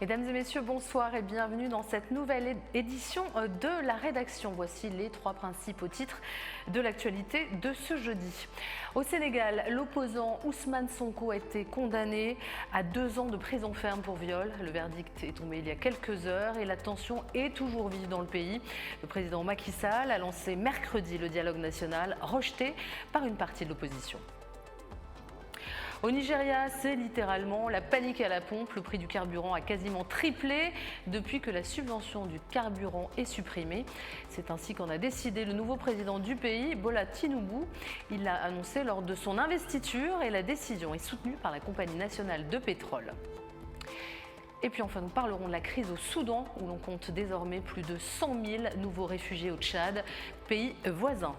Mesdames et messieurs, bonsoir et bienvenue dans cette nouvelle édition de la rédaction. Voici les trois principaux titres de l'actualité de ce jeudi. Au Sénégal, l'opposant Ousmane Sonko a été condamné à 2 ans de prison ferme pour viol. Le verdict est tombé il y a quelques heures et la tension est toujours vive dans le pays. Le président Macky Sall a lancé mercredi le dialogue national, rejeté par une partie de l'opposition. Au Nigeria, c'est littéralement la panique à la pompe. Le prix du carburant a quasiment triplé depuis que la subvention du carburant est supprimée. C'est ainsi qu'en a décidé le nouveau président du pays, Bola Tinubu. Il l'a annoncé lors de son investiture et la décision est soutenue par la compagnie nationale de pétrole. Et puis enfin, nous parlerons de la crise au Soudan, où l'on compte désormais plus de 100 000 nouveaux réfugiés au Tchad, pays voisin.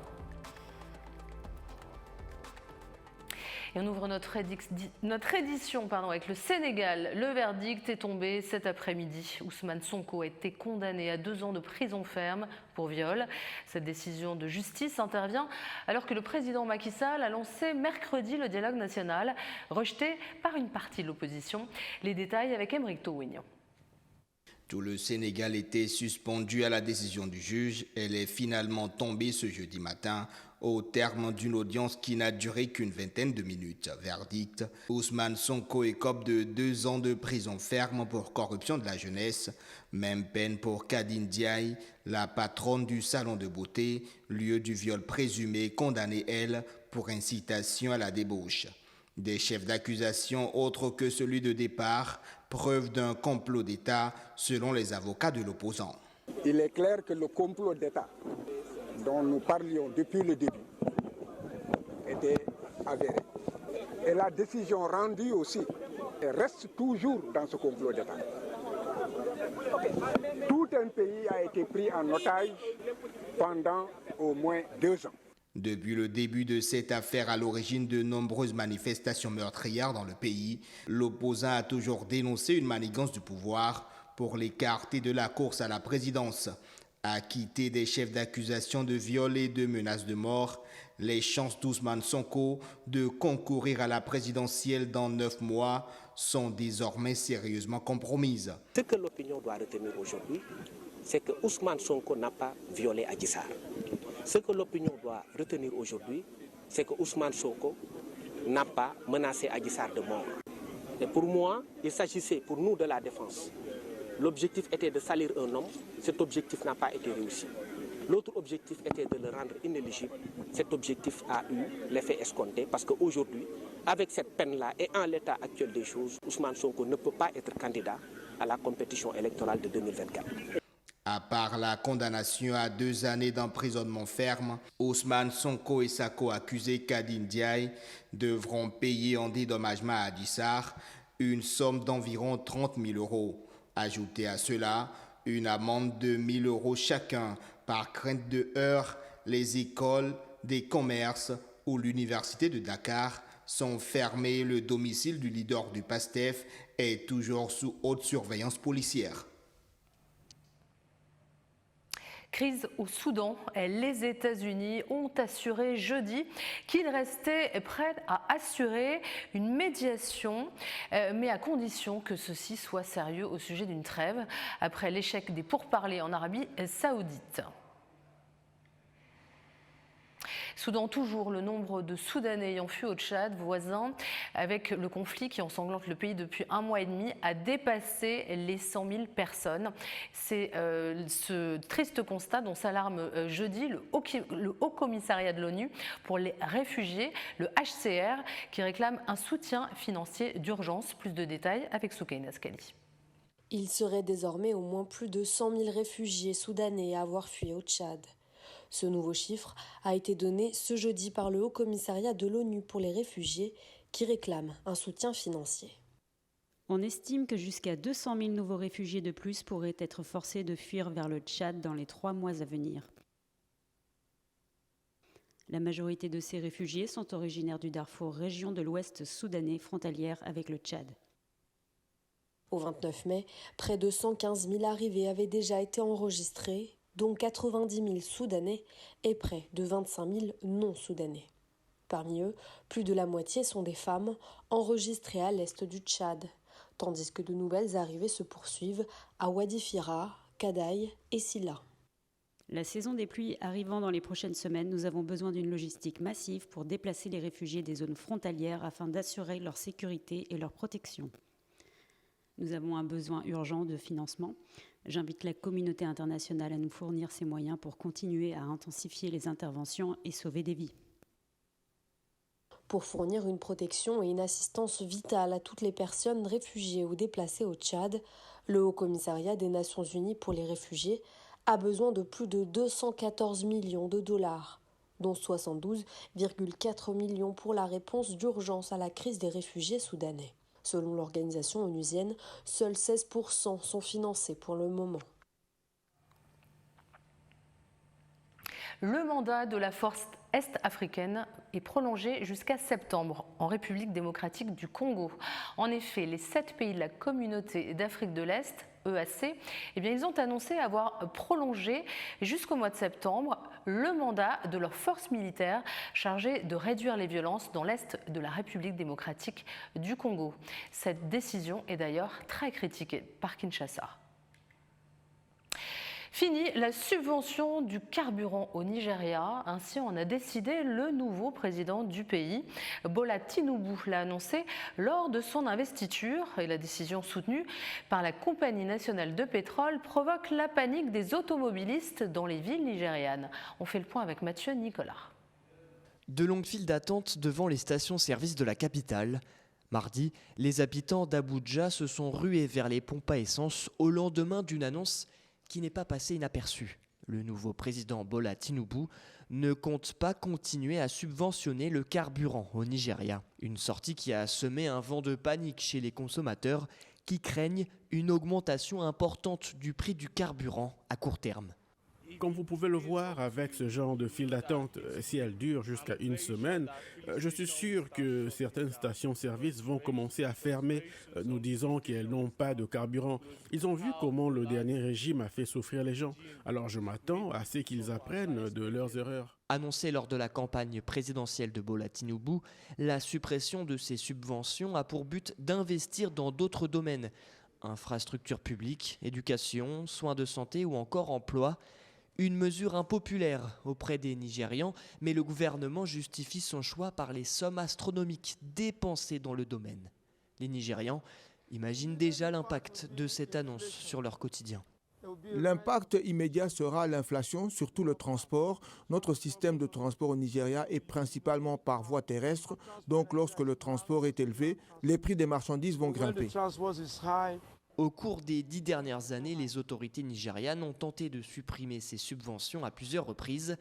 Et on ouvre notre édition avec le Sénégal. Le verdict est tombé cet après-midi. Ousmane Sonko a été condamné à 2 ans de prison ferme pour viol. Cette décision de justice intervient alors que le président Macky Sall a lancé mercredi le dialogue national, rejeté par une partie de l'opposition. Les détails avec Aymeric Towignan. Tout le Sénégal était suspendu à la décision du juge. Elle est finalement tombée ce jeudi matin au terme d'une audience qui n'a duré qu'une vingtaine de minutes. Verdict: Ousmane Sonko écope de 2 ans de prison ferme pour corruption de la jeunesse. Même peine pour Kadine Diaye, la patronne du salon de beauté, lieu du viol présumé, condamnée elle pour incitation à la débauche. Des chefs d'accusation autres que celui de départ, preuve d'un complot d'État selon les avocats de l'opposant. Il est clair que le complot d'État dont nous parlions depuis le début était avéré. Et la décision rendue aussi reste toujours dans ce complot d'État. Tout un pays a été pris en otage pendant au moins 2 ans. Depuis le début de cette affaire à l'origine de nombreuses manifestations meurtrières dans le pays, l'opposant a toujours dénoncé une manigance du pouvoir pour l'écarter de la course à la présidence. Acquitté des chefs d'accusation de viol et de menaces de mort, les chances d'Ousmane Sonko de concourir à la présidentielle dans 9 mois sont désormais sérieusement compromises. Ce que l'opinion doit retenir aujourd'hui, c'est que Ousmane Sonko n'a pas violé Adji Sarr. Ce que l'opinion doit retenir aujourd'hui, c'est que Ousmane Sonko n'a pas menacé Adji Sarr de mort. Et pour moi, il s'agissait pour nous de la défense. L'objectif était de salir un homme, cet objectif n'a pas été réussi. L'autre objectif était de le rendre inéligible. Cet objectif a eu l'effet escompté parce qu'aujourd'hui, avec cette peine-là et en l'état actuel des choses, Ousmane Sonko ne peut pas être candidat à la compétition électorale de 2024. À part la condamnation à 2 années d'emprisonnement ferme, Ousmane Sonko et sa co-accusée Kadine Diaye devront payer en dédommagement à Adji Sarr une somme d'environ 30 000 euros. Ajoutez à cela une amende de 1 000 euros chacun par crainte de heurts. Les écoles, des commerces ou l'université de Dakar sont fermées. Le domicile du leader du PASTEF est toujours sous haute surveillance policière. Crise au Soudan. Les États-Unis ont assuré jeudi qu'ils restaient prêts à assurer une médiation, mais à condition que ceci soit sérieux au sujet d'une trêve, après l'échec des pourparlers en Arabie saoudite. Soudan toujours, le nombre de Soudanais ayant fui au Tchad voisin avec le conflit qui ensanglante le pays depuis 1 mois et demi a dépassé les 100 000 personnes. C'est ce triste constat dont s'alarme jeudi le Haut Commissariat de l'ONU pour les réfugiés, le HCR, qui réclame un soutien financier d'urgence. Plus de détails avec Soukaina Askali. Il serait désormais au moins plus de 100 000 réfugiés soudanais à avoir fui au Tchad. Ce nouveau chiffre a été donné ce jeudi par le Haut Commissariat de l'ONU pour les réfugiés qui réclame un soutien financier. On estime que jusqu'à 200 000 nouveaux réfugiés de plus pourraient être forcés de fuir vers le Tchad dans les 3 mois à venir. La majorité de ces réfugiés sont originaires du Darfour, région de l'ouest soudanais frontalière avec le Tchad. Au 29 mai, près de 115 000 arrivées avaient déjà été enregistrées, dont 90 000 Soudanais et près de 25 000 non-Soudanais. Parmi eux, plus de la moitié sont des femmes enregistrées à l'est du Tchad, tandis que de nouvelles arrivées se poursuivent à Wadifira, Kadaï et Silla. La saison des pluies arrivant dans les prochaines semaines, nous avons besoin d'une logistique massive pour déplacer les réfugiés des zones frontalières afin d'assurer leur sécurité et leur protection. Nous avons un besoin urgent de financement. J'invite la communauté internationale à nous fournir ces moyens pour continuer à intensifier les interventions et sauver des vies. Pour fournir une protection et une assistance vitale à toutes les personnes réfugiées ou déplacées au Tchad, le Haut-Commissariat des Nations Unies pour les réfugiés a besoin de plus de 214 millions de dollars, dont 72,4 millions pour la réponse d'urgence à la crise des réfugiés soudanais. Selon l'organisation onusienne, seuls 16% sont financés pour le moment. Le mandat de la force est-africaine est prolongé jusqu'à septembre en République démocratique du Congo. En effet, les 7 pays de la communauté d'Afrique de l'Est, EAC, ils ont annoncé avoir prolongé jusqu'au mois de septembre le mandat de leurs forces militaires chargées de réduire les violences dans l'Est de la République démocratique du Congo. Cette décision est d'ailleurs très critiquée par Kinshasa. Fini la subvention du carburant au Nigeria, ainsi en a décidé le nouveau président du pays. Bola Tinubu l'a annoncé lors de son investiture et la décision soutenue par la compagnie nationale de pétrole provoque la panique des automobilistes dans les villes nigérianes. On fait le point avec Mathieu Nicolas. De longues files d'attente devant les stations-service de la capitale. Mardi, les habitants d'Abuja se sont rués vers les pompes à essence au lendemain d'une annonce qui n'est pas passé inaperçu. Le nouveau président Bola Tinubu ne compte pas continuer à subventionner le carburant au Nigeria. Une sortie qui a semé un vent de panique chez les consommateurs qui craignent une augmentation importante du prix du carburant à court terme. Comme vous pouvez le voir avec ce genre de file d'attente, si elle dure jusqu'à une semaine, je suis sûr que certaines stations-service vont commencer à fermer, nous disant qu'elles n'ont pas de carburant. Ils ont vu comment le dernier régime a fait souffrir les gens. Alors je m'attends à ce qu'ils apprennent de leurs erreurs. Annoncé lors de la campagne présidentielle de Bola Tinubu, la suppression de ces subventions a pour but d'investir dans d'autres domaines. Infrastructures publiques, éducation, soins de santé ou encore emploi. Une mesure impopulaire auprès des Nigérians, mais le gouvernement justifie son choix par les sommes astronomiques dépensées dans le domaine. Les Nigérians imaginent déjà l'impact de cette annonce sur leur quotidien. L'impact immédiat sera l'inflation, surtout le transport. Notre système de transport au Nigeria est principalement par voie terrestre, donc lorsque le transport est élevé, les prix des marchandises vont grimper. Au cours des 10 dernières années, les autorités nigérianes ont tenté de supprimer ces subventions à plusieurs reprises,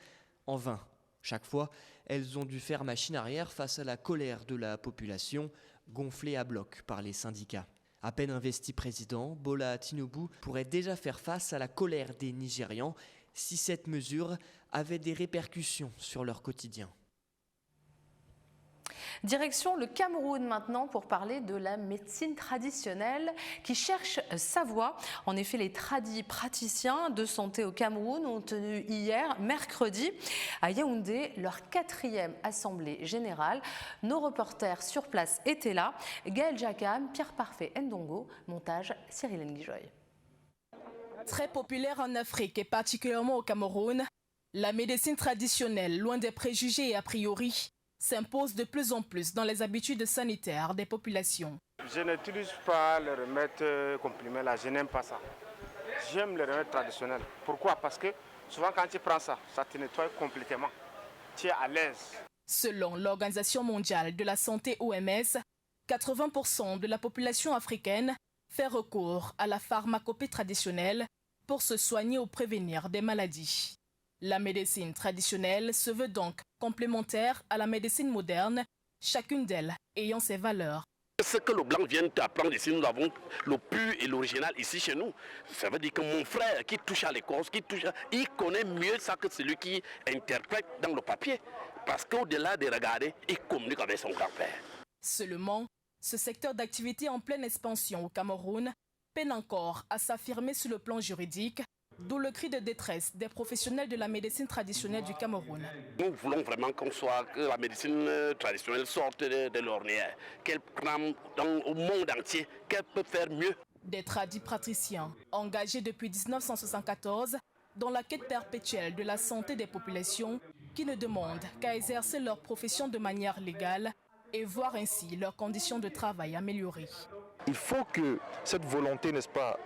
en vain. Chaque fois, elles ont dû faire machine arrière face à la colère de la population, gonflée à bloc par les syndicats. À peine investi président, Bola Tinubu pourrait déjà faire face à la colère des Nigérians si cette mesure avait des répercussions sur leur quotidien. Direction le Cameroun maintenant pour parler de la médecine traditionnelle qui cherche sa voie. En effet, les praticiens de santé au Cameroun ont tenu hier, mercredi, à Yaoundé, leur 4e assemblée générale. Nos reporters sur place étaient là. Gaël Jacam, Pierre Parfait Ndongo, montage Cyril Nguijoy. Très populaire en Afrique et particulièrement au Cameroun, la médecine traditionnelle, loin des préjugés et a priori, s'impose de plus en plus dans les habitudes sanitaires des populations. Je n'utilise pas le remède comprimé là, je n'aime pas ça. J'aime le remède traditionnel. Pourquoi? Parce que souvent quand tu prends ça, ça te nettoie complètement. Tu es à l'aise. Selon l'Organisation mondiale de la santé OMS, 80% de la population africaine fait recours à la pharmacopée traditionnelle pour se soigner ou prévenir des maladies. La médecine traditionnelle se veut donc complémentaire à la médecine moderne, chacune d'elles ayant ses valeurs. Ce que le blanc vient d'apprendre ici, nous avons le pur et l'original ici chez nous. Ça veut dire que mon frère qui touche à l'écorce, il connaît mieux ça que celui qui interprète dans le papier. Parce qu'au-delà de regarder, il communique avec son grand-père. Seulement, ce secteur d'activité en pleine expansion au Cameroun peine encore à s'affirmer sur le plan juridique, D'où le cri de détresse des professionnels de la médecine traditionnelle du Cameroun. Nous voulons vraiment que la médecine traditionnelle sorte de l'ornière, qu'elle crame au monde entier, qu'elle peut faire mieux. Des tradipraticiens engagés depuis 1974 dans la quête perpétuelle de la santé des populations qui ne demandent qu'à exercer leur profession de manière légale et voir ainsi leurs conditions de travail améliorées. Il faut que cette volonté, n'est-ce pas,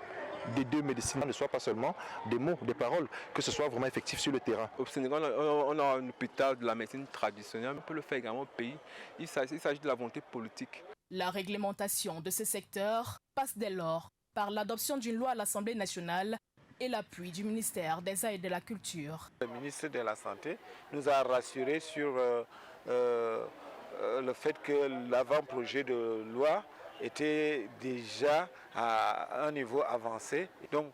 des deux médecins ne soit pas seulement des mots, des paroles, que ce soit vraiment effectif sur le terrain. Au Sénégal, on a un hôpital de la médecine traditionnelle, on peut le faire également au pays. Il s'agit de la volonté politique. La réglementation de ce secteur passe dès lors par l'adoption d'une loi à l'Assemblée nationale et l'appui du ministère des Arts et de la Culture. Le ministre de la Santé nous a rassurés sur le fait que l'avant-projet de loi était déjà à un niveau avancé. Donc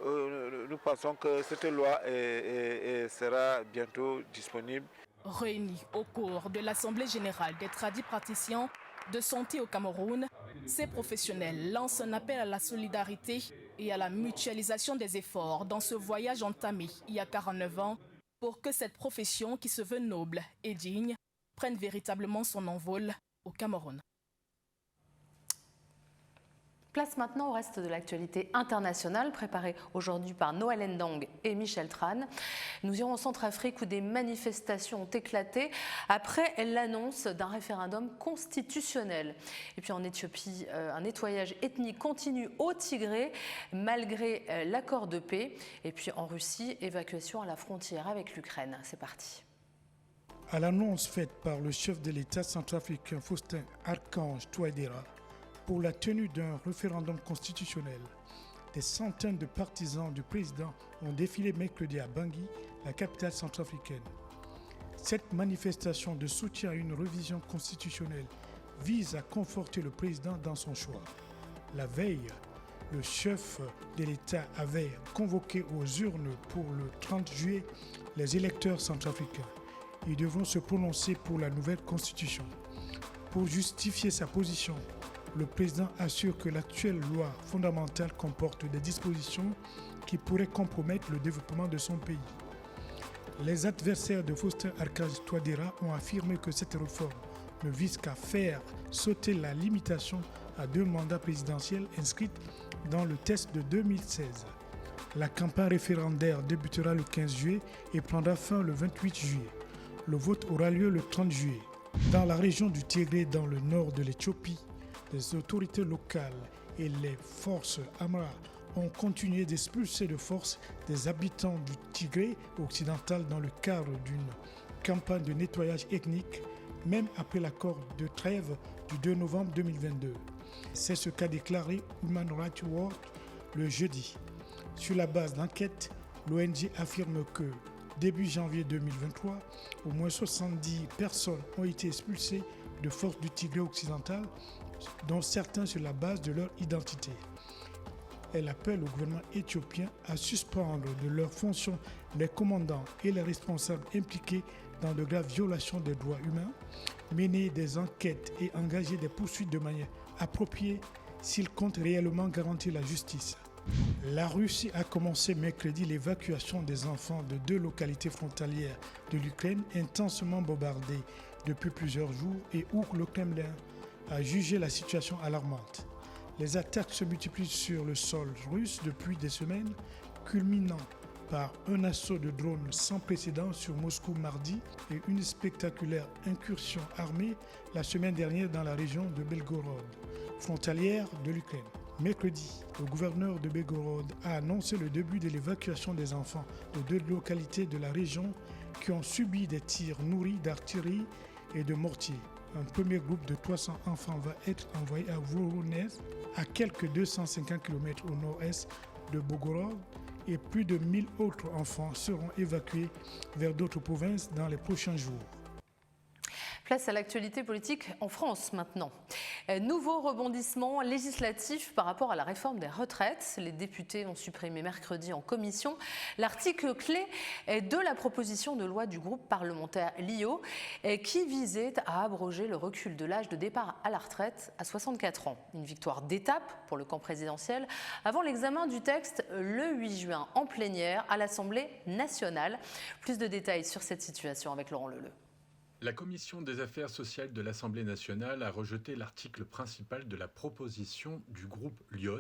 nous pensons que cette loi sera bientôt disponible. Réunis au cours de l'Assemblée générale des tradipraticiens de santé au Cameroun, ces professionnels lancent un appel à la solidarité et à la mutualisation des efforts dans ce voyage entamé il y a 49 ans pour que cette profession qui se veut noble et digne prenne véritablement son envol au Cameroun. Place maintenant au reste de l'actualité internationale préparée aujourd'hui par Noël Ndong et Michel Tran. Nous irons en Centrafrique où des manifestations ont éclaté après l'annonce d'un référendum constitutionnel. Et puis en Éthiopie, un nettoyage ethnique continue au Tigré malgré l'accord de paix. Et puis en Russie, évacuation à la frontière avec l'Ukraine. C'est parti. À l'annonce faite par le chef de l'État centrafricain Faustin Archange Touadéra, pour la tenue d'un référendum constitutionnel, des centaines de partisans du président ont défilé mercredi à Bangui, la capitale centrafricaine. Cette manifestation de soutien à une révision constitutionnelle vise à conforter le président dans son choix. La veille, le chef de l'État avait convoqué aux urnes pour le 30 juillet les électeurs centrafricains. Ils devront se prononcer pour la nouvelle constitution. Pour justifier sa position, le président assure que l'actuelle loi fondamentale comporte des dispositions qui pourraient compromettre le développement de son pays. Les adversaires de Faustin Archange Touadéra ont affirmé que cette réforme ne vise qu'à faire sauter la limitation à 2 mandats présidentiels inscrite dans le test de 2016. La campagne référendaire débutera le 15 juillet et prendra fin le 28 juillet. Le vote aura lieu le 30 juillet. Dans la région du Tigré, dans le nord de l'Éthiopie, les autorités locales et les forces Amhara ont continué d'expulser de force des habitants du Tigré occidental dans le cadre d'une campagne de nettoyage ethnique, même après l'accord de trêve du 2 novembre 2022. C'est ce qu'a déclaré Human Rights Watch le jeudi. Sur la base d'enquête, l'ONG affirme que début janvier 2023, au moins 70 personnes ont été expulsées de force du Tigré occidental, dont certains sur la base de leur identité. Elle appelle au gouvernement éthiopien à suspendre de leurs fonctions les commandants et les responsables impliqués dans de graves violations des droits humains, mener des enquêtes et engager des poursuites de manière appropriée s'ils comptent réellement garantir la justice. La Russie a commencé mercredi l'évacuation des enfants de 2 localités frontalières de l'Ukraine intensement bombardées depuis plusieurs jours et où le Kremlin a jugé la situation alarmante. Les attaques se multiplient sur le sol russe depuis des semaines, culminant par un assaut de drones sans précédent sur Moscou mardi et une spectaculaire incursion armée la semaine dernière dans la région de Belgorod, frontalière de l'Ukraine. Mercredi, le gouverneur de Belgorod a annoncé le début de l'évacuation des enfants de 2 localités de la région qui ont subi des tirs nourris d'artillerie et de mortiers. Un premier groupe de 300 enfants va être envoyé à Voronezh, à quelques 250 km au nord-est de Belgorod, et plus de 1000 autres enfants seront évacués vers d'autres provinces dans les prochains jours. Place à l'actualité politique en France maintenant. Nouveau rebondissement législatif par rapport à la réforme des retraites. Les députés ont supprimé mercredi en commission l'article clé de la proposition de loi du groupe parlementaire LIO qui visait à abroger le recul de l'âge de départ à la retraite à 64 ans. Une victoire d'étape pour le camp présidentiel avant l'examen du texte le 8 juin en plénière à l'Assemblée nationale. Plus de détails sur cette situation avec Laurent Leleu. La Commission des affaires sociales de l'Assemblée nationale a rejeté l'article principal de la proposition du groupe LIOT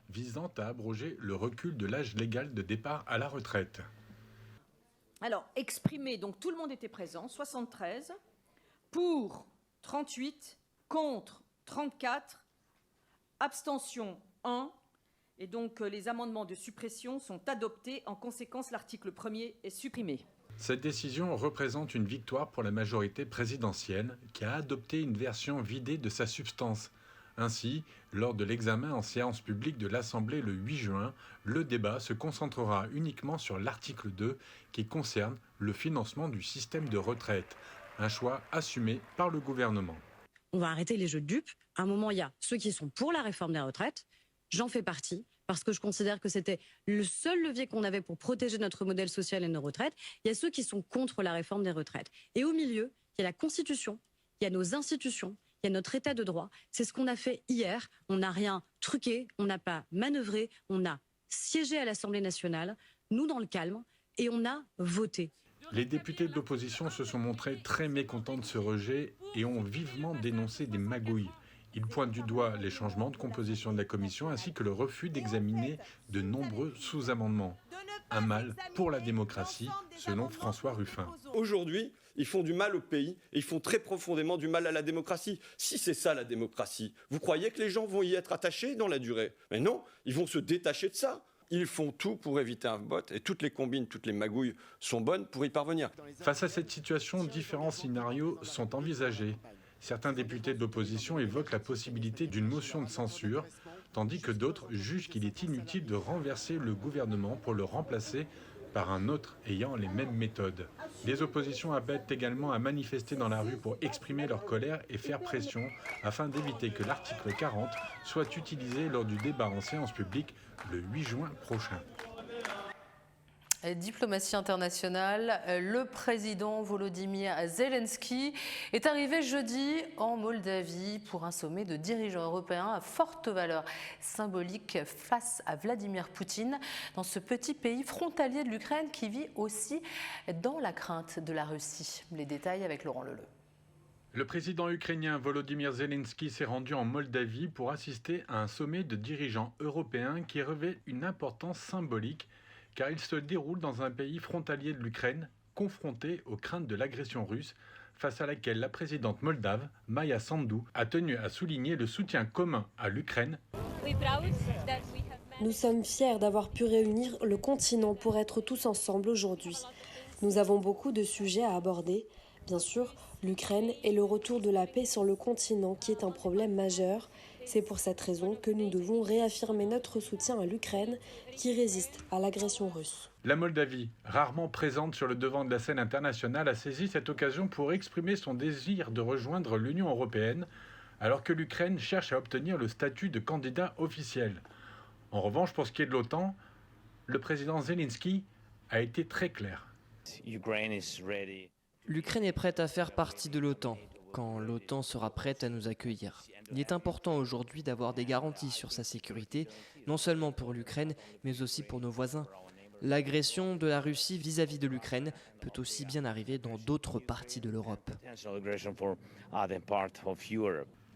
visant à abroger le recul de l'âge légal de départ à la retraite. Alors, exprimé, donc tout le monde était présent, 73, pour 38, contre 34, abstention 1, et donc les amendements de suppression sont adoptés. En conséquence, l'article 1er est supprimé. Cette décision représente une victoire pour la majorité présidentielle qui a adopté une version vidée de sa substance. Ainsi, lors de l'examen en séance publique de l'Assemblée le 8 juin, le débat se concentrera uniquement sur l'article 2 qui concerne le financement du système de retraite, un choix assumé par le gouvernement. On va arrêter les jeux de dupes. À un moment, il y a ceux qui sont pour la réforme des retraites. J'en fais partie, parce que je considère que c'était le seul levier qu'on avait pour protéger notre modèle social et nos retraites. Il y a ceux qui sont contre la réforme des retraites. Et au milieu, il y a la Constitution, il y a nos institutions, il y a notre état de droit. C'est ce qu'on a fait hier. On n'a rien truqué, on n'a pas manœuvré, on a siégé à l'Assemblée nationale, nous dans le calme, et on a voté. Les députés de l'opposition se sont montrés très mécontents de ce rejet et ont vivement dénoncé des magouilles. Ils pointent du doigt les changements de composition de la commission ainsi que le refus d'examiner de nombreux sous-amendements. Un mal pour la démocratie, selon François Ruffin. Aujourd'hui, ils font du mal au pays et ils font très profondément du mal à la démocratie. Si c'est ça la démocratie, vous croyez que les gens vont y être attachés dans la durée? Mais non, ils vont se détacher de ça. Ils font tout pour éviter un vote et toutes les combines, toutes les magouilles sont bonnes pour y parvenir. Face à cette situation, différents scénarios sont envisagés. Certains députés de l'opposition évoquent la possibilité d'une motion de censure, tandis que d'autres jugent qu'il est inutile de renverser le gouvernement pour le remplacer par un autre ayant les mêmes méthodes. Les oppositions appellent également à manifester dans la rue pour exprimer leur colère et faire pression afin d'éviter que l'article 40 soit utilisé lors du débat en séance publique le 8 juin prochain. Diplomatie internationale, le président Volodymyr Zelensky est arrivé jeudi en Moldavie pour un sommet de dirigeants européens à forte valeur symbolique face à Vladimir Poutine dans ce petit pays frontalier de l'Ukraine qui vit aussi dans la crainte de la Russie. Les détails avec Laurent Leleu. Le président ukrainien Volodymyr Zelensky s'est rendu en Moldavie pour assister à un sommet de dirigeants européens qui revêt une importance symbolique car il se déroule dans un pays frontalier de l'Ukraine, confronté aux craintes de l'agression russe, face à laquelle la présidente moldave, Maia Sandu, a tenu à souligner le soutien commun à l'Ukraine. Nous sommes fiers d'avoir pu réunir le continent pour être tous ensemble aujourd'hui. Nous avons beaucoup de sujets à aborder. Bien sûr, l'Ukraine et le retour de la paix sur le continent qui est un problème majeur. C'est pour cette raison que nous devons réaffirmer notre soutien à l'Ukraine qui résiste à l'agression russe. La Moldavie, rarement présente sur le devant de la scène internationale, a saisi cette occasion pour exprimer son désir de rejoindre l'Union européenne, alors que l'Ukraine cherche à obtenir le statut de candidat officiel. En revanche, pour ce qui est de l'OTAN, le président Zelensky a été très clair. L'Ukraine est prête à faire partie de l'OTAN, quand l'OTAN sera prête à nous accueillir. Il est important aujourd'hui d'avoir des garanties sur sa sécurité, non seulement pour l'Ukraine, mais aussi pour nos voisins. L'agression de la Russie vis-à-vis de l'Ukraine peut aussi bien arriver dans d'autres parties de l'Europe.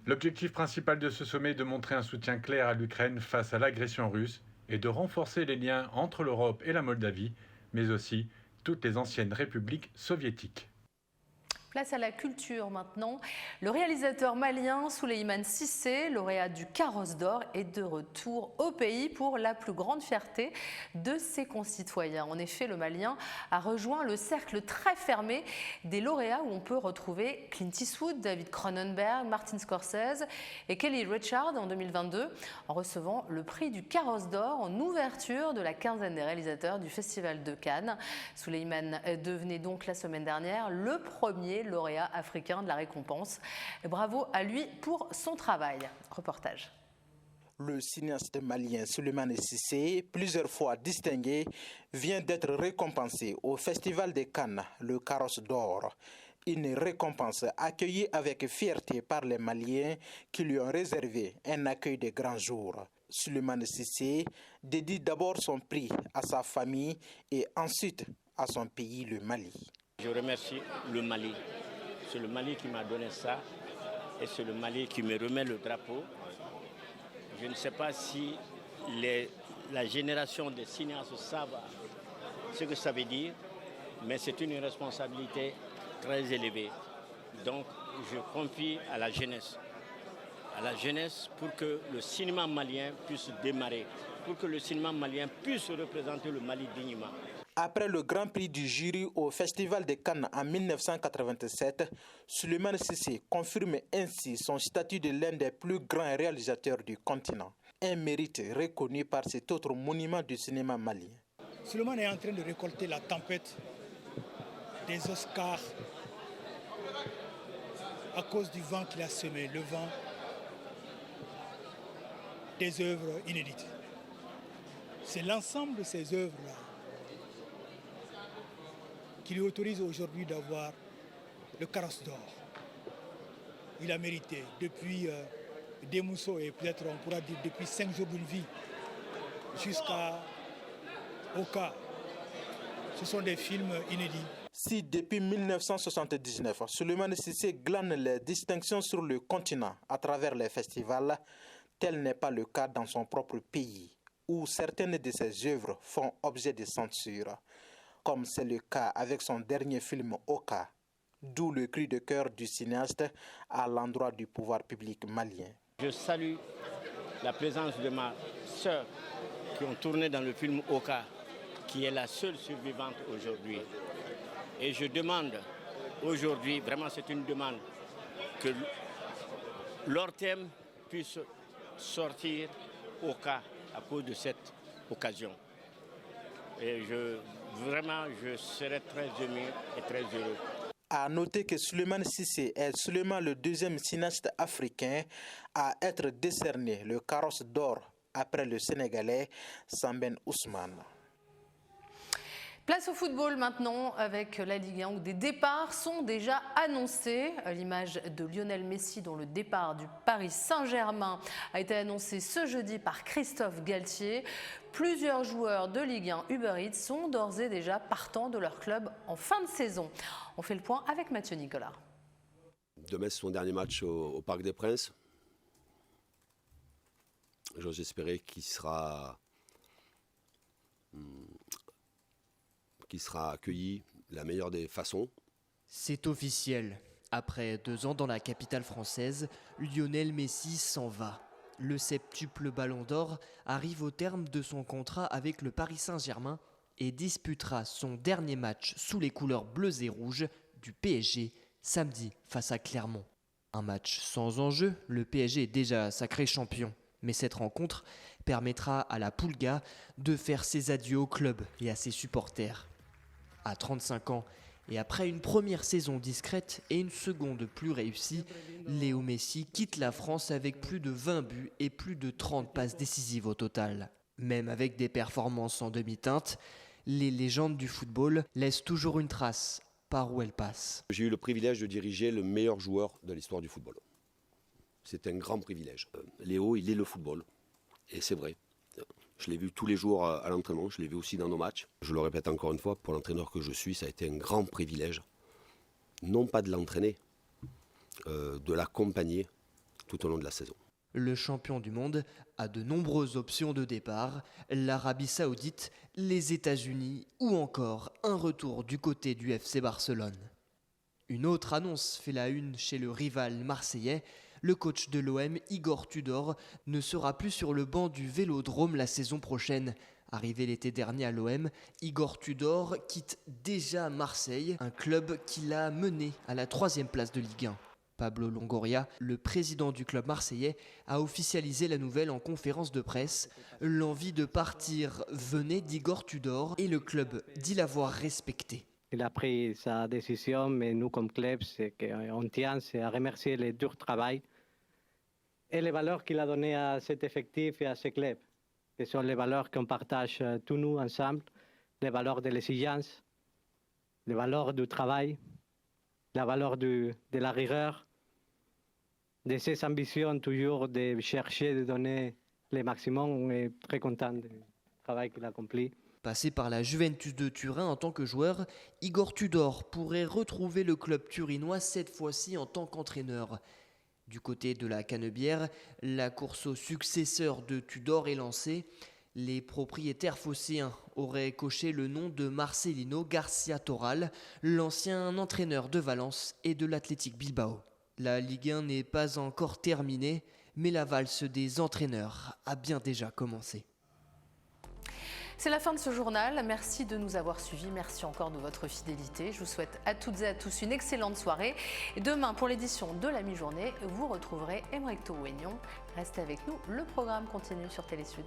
L'objectif principal de ce sommet est de montrer un soutien clair à l'Ukraine face à l'agression russe et de renforcer les liens entre l'Europe et la Moldavie, mais aussi toutes les anciennes républiques soviétiques. Place à la culture maintenant. Le réalisateur malien Souleymane Cissé, lauréat du Carrosse d'Or, est de retour au pays pour la plus grande fierté de ses concitoyens. En effet, le Malien a rejoint le cercle très fermé des lauréats où on peut retrouver Clint Eastwood, David Cronenberg, Martin Scorsese et Kelly Reichardt en 2022 en recevant le prix du Carrosse d'Or en ouverture de la quinzaine des réalisateurs du Festival de Cannes. Souleymane devenait donc la semaine dernière le premier premier lauréat africain de la récompense. Et bravo à lui pour son travail. Reportage. Le cinéaste malien Souleymane Cissé, plusieurs fois distingué, vient d'être récompensé au Festival de Cannes, le Carrosse d'Or. Une récompense accueillie avec fierté par les Maliens qui lui ont réservé un accueil de grand jour. Souleymane Cissé dédie d'abord son prix à sa famille et ensuite à son pays, le Mali. Je remercie le Mali. C'est le Mali qui m'a donné ça et c'est le Mali qui me remet le drapeau. Je ne sais pas si la génération des cinéastes savent ce que ça veut dire, mais c'est une responsabilité très élevée. Donc je confie à la jeunesse pour que le cinéma malien puisse démarrer, pour que le cinéma malien puisse représenter le Mali dignement. Après le Grand Prix du jury au Festival de Cannes en 1987, Souleymane Cissé confirme ainsi son statut de l'un des plus grands réalisateurs du continent. Un mérite reconnu par cet autre monument du cinéma malien. Souleymane est en train de récolter la tempête des Oscars à cause du vent qu'il a semé, le vent des œuvres inédites. C'est l'ensemble de ces œuvres-là qui lui autorise aujourd'hui d'avoir le Carrosse d'Or. Il a mérité depuis Demousseau et peut-être on pourra dire depuis 5 jours d'une vie jusqu'à Oka. Ce sont des films inédits. Si depuis 1979, Souleymane Cissé glane les distinctions sur le continent à travers les festivals, tel n'est pas le cas dans son propre pays, où certaines de ses œuvres font objet de censure, comme c'est le cas avec son dernier film Oka, d'où le cri de cœur du cinéaste à l'endroit du pouvoir public malien. Je salue la présence de ma sœur qui ont tourné dans le film Oka, qui est la seule survivante aujourd'hui. Et je demande aujourd'hui, vraiment c'est une demande, que leur thème puisse sortir Oka à cause de cette occasion. Et je serai très ému et très heureux. À noter que Souleymane Cissé est seulement le deuxième cinéaste africain à être décerné le Carrosse d'Or après le Sénégalais Sambène Ousmane. Place au football maintenant avec la Ligue 1 où des départs sont déjà annoncés. L'image de Lionel Messi dont le départ du Paris Saint-Germain a été annoncé ce jeudi par Christophe Galtier. Plusieurs joueurs de Ligue 1 Uber Eats sont d'ores et déjà partants de leur club en fin de saison. On fait le point avec Mathieu Nicolas. Demain, c'est son dernier match au Parc des Princes. J'ose espérer qu'il sera accueilli de la meilleure des façons. C'est officiel. Après 2 ans dans la capitale française, Lionel Messi s'en va. Le septuple Ballon d'Or arrive au terme de son contrat avec le Paris Saint-Germain et disputera son dernier match sous les couleurs bleues et rouges du PSG samedi face à Clermont. Un match sans enjeu, le PSG est déjà sacré champion. Mais cette rencontre permettra à la Pulga de faire ses adieux au club et à ses supporters. À 35 ans et après une première saison discrète et une seconde plus réussie, Léo Messi quitte la France avec plus de 20 buts et plus de 30 passes décisives au total. Même avec des performances en demi-teinte, les légendes du football laissent toujours une trace par où elles passent. J'ai eu le privilège de diriger le meilleur joueur de l'histoire du football. C'est un grand privilège. Léo, il est le football. Et c'est vrai. Je l'ai vu tous les jours à l'entraînement, je l'ai vu aussi dans nos matchs. Je le répète encore une fois, pour l'entraîneur que je suis, ça a été un grand privilège. Non pas de l'entraîner, de l'accompagner tout au long de la saison. Le champion du monde a de nombreuses options de départ, l'Arabie Saoudite, les États-Unis ou encore un retour du côté du FC Barcelone. Une autre annonce fait la une chez le rival marseillais. Le coach de l'OM, Igor Tudor, ne sera plus sur le banc du Vélodrome la saison prochaine. Arrivé l'été dernier à l'OM, Igor Tudor quitte déjà Marseille, un club qui l'a mené à la 3e place de Ligue 1. Pablo Longoria, le président du club marseillais, a officialisé la nouvelle en conférence de presse. L'envie de partir venait d'Igor Tudor et le club dit l'avoir respecté. il a pris sa décision, mais nous, comme club, c'est qu'on tient à remercier le dur travail et les valeurs qu'il a données à cet effectif et à ce club. Ce sont les valeurs qu'on partage tous nous ensemble, les valeurs de l'exigence, les valeurs du travail, la valeur de la rigueur, de ces ambitions toujours de chercher de donner le maximum. On est très content du travail qu'il a accompli. Passé par la Juventus de Turin en tant que joueur, Igor Tudor pourrait retrouver le club turinois cette fois-ci en tant qu'entraîneur. Du côté de la Canebière, la course au successeur de Tudor est lancée. Les propriétaires phocéens auraient coché le nom de Marcelino Garcia Toral, l'ancien entraîneur de Valence et de l'Athletic Bilbao. La Ligue 1 n'est pas encore terminée, mais la valse des entraîneurs a bien déjà commencé. C'est la fin de ce journal. Merci de nous avoir suivis. Merci encore de votre fidélité. Je vous souhaite à toutes et à tous une excellente soirée. Et demain, pour l'édition de la mi-journée, vous retrouverez Aymeric Tourouignon. Restez avec nous, le programme continue sur Télé Sud.